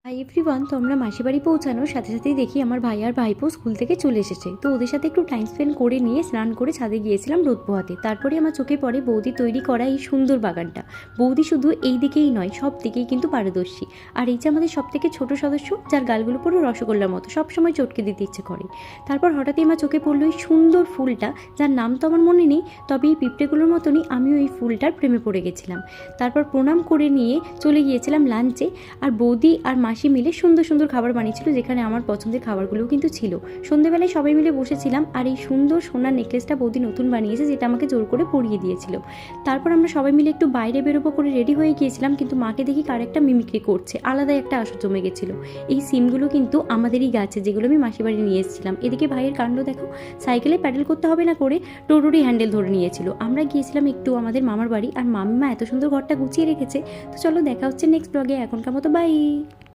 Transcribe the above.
Hi everyone. তো আমরা মাসির বাড়ি পৌঁছানোর সাথে সাথেই দেখি আমার ভাই আর ভাইপো স্কুল থেকে চলে এসেছে। তো ওদের সাথে একটু টাইম স্পেন্ড করে নিয়ে স্নান করে ছাদে গিয়েছিলাম রোদ পোহাতে। তারপরে আমার চোখে পড়ে বৌদি তৈরি করা এই সুন্দর বাগানটা। বৌদি শুধু এই দিকেই নয়, সব দিকেই কিন্তু পারদর্শী। আর এই যে আমাদের সব থেকে ছোট সদস্য, যার গালগুলো পুরো রসগোল্লার মতো, সবসময় চটকে দিতে ইচ্ছে করে। তারপর হঠাৎই আমার চোখে পড়লো এই সুন্দর ফুলটা, যার নাম তো আমার মনে নেই, তবে এই পিঁপড়েগুলোর মতনই আমিও এই ফুলটার প্রেমে পড়ে গেছিলাম। তারপর প্রণাম করে নিয়ে চলে গিয়েছিলাম লাঞ্চে। আর বৌদি আর মাসি মিলে সুন্দর সুন্দর খাবার বানিয়েছিল, যেখানে আমার পছন্দের খাবারগুলোও কিন্তু ছিল। সন্ধ্যেবেলায় সবাই মিলে বসেছিলাম, আর এই সুন্দর সোনার নেকলেসটা বৌদি নতুন বানিয়েছে, যেটা আমাকে জোর করে পরিয়ে দিয়েছিল। তারপর আমরা সবাই মিলে একটু বাইরে বেরোবো করে রেডি হয়ে গিয়েছিলাম, কিন্তু মাকে দেখি কার একটা মিমিক্রি করছে, আলাদাই একটা আসর জমে গেছিল। এই সিমগুলো কিন্তু আমাদেরই গাছে, যেগুলো আমি মাসি বাড়ি নিয়ে এসেছিলাম। এদিকে ভাইয়ের কাণ্ড দেখো, সাইকেলে প্যাডেল করতে হবে না করে টোটোরই হ্যান্ডেল ধরে নিয়েছিল। আমরা গিয়েছিলাম একটু আমাদের মামার বাড়ি, আর মামিমা এত সুন্দর ঘরটা গুছিয়ে রেখেছে। তো চলো দেখা হচ্ছে নেক্সট ব্লগে। এখনকার মতো বাই।